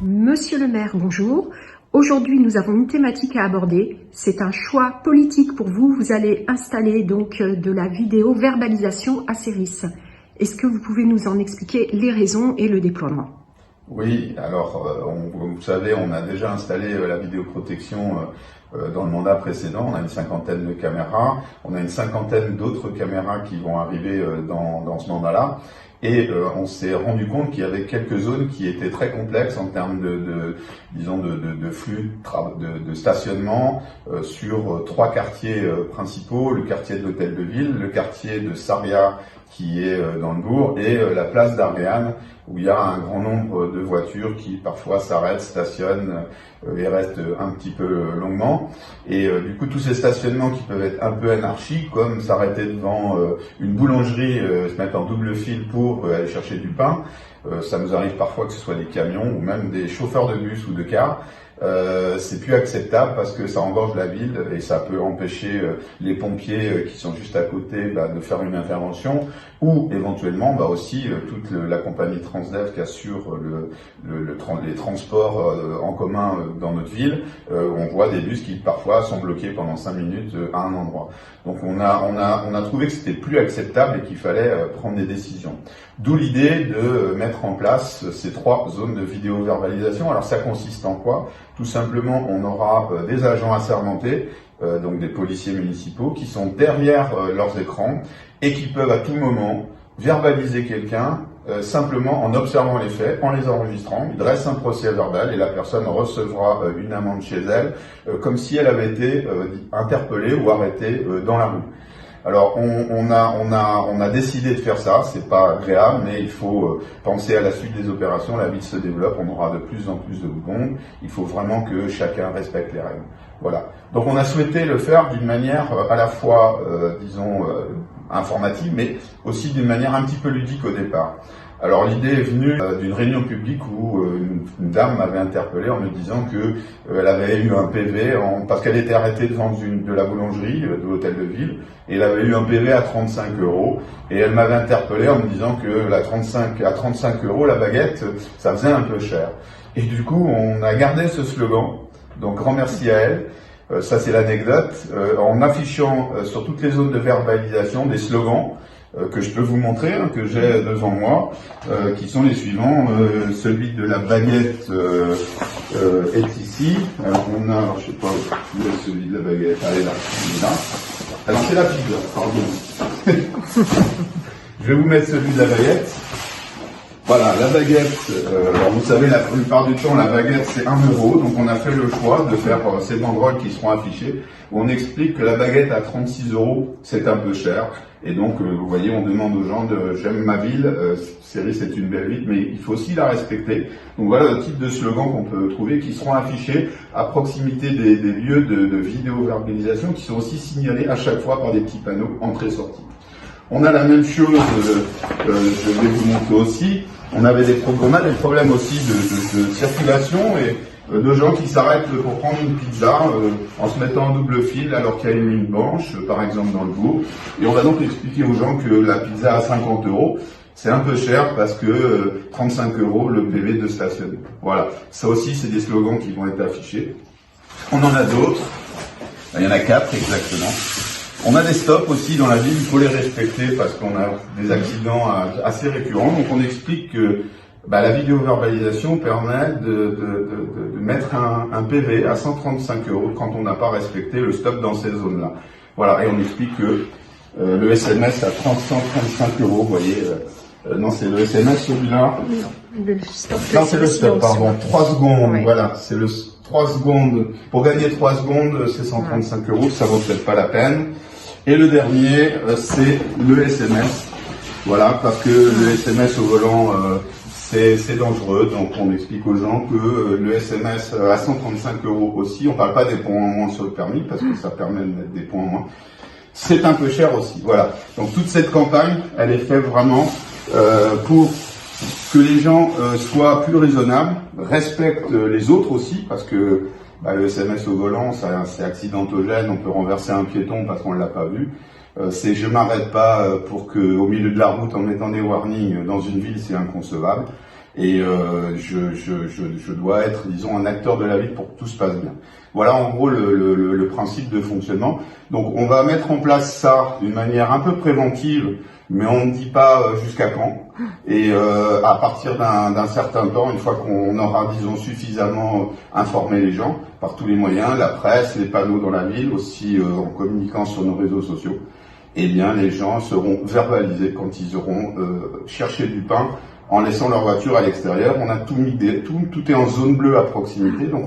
Monsieur le maire, bonjour. Aujourd'hui, nous avons une thématique à aborder. C'est un choix politique pour vous. Vous allez installer donc de la vidéo-verbalisation à Céris. Est-ce que vous pouvez nous en expliquer les raisons et le déploiement? Oui, alors vous savez, on a déjà installé la vidéoprotection dans le mandat précédent. On a une cinquantaine de caméras, on a une cinquantaine d'autres caméras qui vont arriver dans ce mandat-là. Et on s'est rendu compte qu'il y avait quelques zones qui étaient très complexes en termes de flux de stationnement sur trois quartiers principaux, le quartier de l'Hôtel de Ville, le quartier de Sarria qui est dans le bourg et la place d'Arléane où il y a un grand nombre de voitures qui parfois s'arrêtent, stationnent et restent un petit peu longuement. Et du coup, tous ces stationnements qui peuvent être un peu anarchiques, comme s'arrêter devant une boulangerie, se mettre en double fil pour aller chercher du pain, ça nous arrive parfois que ce soit des camions ou même des chauffeurs de bus ou de cars. C'est plus acceptable parce que ça engorge la ville et ça peut empêcher les pompiers qui sont juste à côté de faire une intervention ou éventuellement aussi toute la compagnie Transdev qui assure les transports en commun dans notre ville. On voit des bus qui parfois sont bloqués pendant 5 minutes à un endroit. Donc on a trouvé que c'était plus acceptable et qu'il fallait prendre des décisions. D'où l'idée de mettre en place ces 3 zones de vidéo-verbalisation. Alors ça consiste en quoi? Tout simplement, on aura des agents assermentés, donc des policiers municipaux, qui sont derrière leurs écrans et qui peuvent à tout moment verbaliser quelqu'un simplement en observant les faits, en les enregistrant. Ils dressent un procès verbal et la personne recevra une amende chez elle, comme si elle avait été interpellée ou arrêtée dans la rue. Alors on a décidé de faire ça, c'est pas agréable, mais il faut penser à la suite des opérations, la ville se développe, on aura de plus en plus de monde, il faut vraiment que chacun respecte les règles. Voilà. Donc on a souhaité le faire d'une manière à la fois, informative, mais aussi d'une manière un petit peu ludique au départ. Alors l'idée est venue d'une réunion publique où une dame m'avait interpellé en me disant que elle avait eu un PV parce qu'elle était arrêtée devant de la boulangerie de l'Hôtel de Ville et elle avait eu un PV à 35 € et elle m'avait interpellé en me disant que à 35 € la baguette ça faisait un peu cher. Et du coup on a gardé ce slogan, donc grand merci à elle. Ça c'est l'anecdote, en affichant sur toutes les zones de verbalisation des slogans que je peux vous montrer, que j'ai devant moi, qui sont les suivants. Celui de la baguette est ici. Alors on a, je sais pas, où est celui de la baguette? Elle est là, il est là. Alors c'est la pizza, pardon. Je vais vous mettre celui de la baguette. Voilà, la baguette, alors vous savez, la plupart du temps, la baguette, c'est 1 €, donc on a fait le choix de faire ces banderoles qui seront affichées, où on explique que la baguette à 36 €, c'est un peu cher, et donc, vous voyez, on demande aux gens j'aime ma ville, Céris c'est une belle ville, mais il faut aussi la respecter. Donc voilà le type de slogan qu'on peut trouver, qui seront affichés à proximité des lieux de vidéo-verbalisation, qui sont aussi signalés à chaque fois par des petits panneaux entrée-sortie. On a la même chose, je vais vous montrer aussi. On a des problèmes aussi de circulation et de gens qui s'arrêtent pour prendre une pizza en se mettant en double fil alors qu'il y a une ligne blanche, par exemple dans le bourg. Et on va donc expliquer aux gens que la pizza à 50 €, c'est un peu cher parce que 35 € le PV de stationnement. Voilà, ça aussi c'est des slogans qui vont être affichés. On en a d'autres, il y en a 4 exactement. On a des stops aussi dans la ville, il faut les respecter parce qu'on a des accidents assez récurrents. Donc on explique que la vidéo-verbalisation permet de mettre un PV à 135 € quand on n'a pas respecté le stop dans ces zones-là. Voilà, et on explique que le SMS à 135 €, vous voyez, non c'est le SMS celui-là. Non c'est le stop, pardon, 3 secondes, oui. Voilà, c'est le 3 secondes. Pour gagner 3 secondes, c'est 135 €, ça vaut peut-être pas la peine. Et le dernier, c'est le SMS. Voilà, parce que le SMS au volant, c'est dangereux. Donc on explique aux gens que le SMS à 135 € aussi, on parle pas des points en moins sur le permis, parce que ça permet de mettre des points en moins. C'est un peu cher aussi. Voilà. Donc toute cette campagne, elle est faite vraiment pour que les gens soient plus raisonnables, respectent les autres aussi, parce que le SMS au volant, c'est accidentogène, on peut renverser un piéton parce qu'on ne l'a pas vu. C'est je m'arrête pas pour que au milieu de la route en mettant des warnings dans une ville, c'est inconcevable. et je dois être, disons, un acteur de la ville pour que tout se passe bien. Voilà en gros le principe de fonctionnement. Donc on va mettre en place ça d'une manière un peu préventive, mais on ne dit pas jusqu'à quand. Et à partir d'un certain temps, une fois qu'on aura, disons, suffisamment informé les gens par tous les moyens, la presse, les panneaux dans la ville, aussi en communiquant sur nos réseaux sociaux, eh bien les gens seront verbalisés quand ils auront cherché du pain en laissant leur voiture à l'extérieur. On a tout mis, tout est en zone bleue à proximité, donc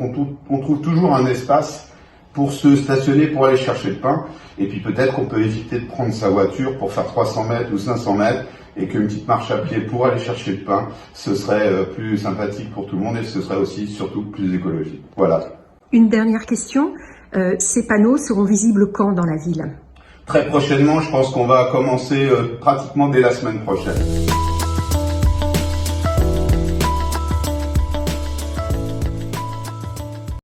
on trouve toujours un espace pour se stationner, pour aller chercher le pain. Et puis peut-être qu'on peut éviter de prendre sa voiture pour faire 300 mètres ou 500 mètres, et qu'une petite marche à pied pour aller chercher le pain, ce serait plus sympathique pour tout le monde, et ce serait aussi surtout plus écologique. Voilà. Une dernière question, ces panneaux seront visibles quand dans la ville ? Très prochainement, je pense qu'on va commencer pratiquement dès la semaine prochaine.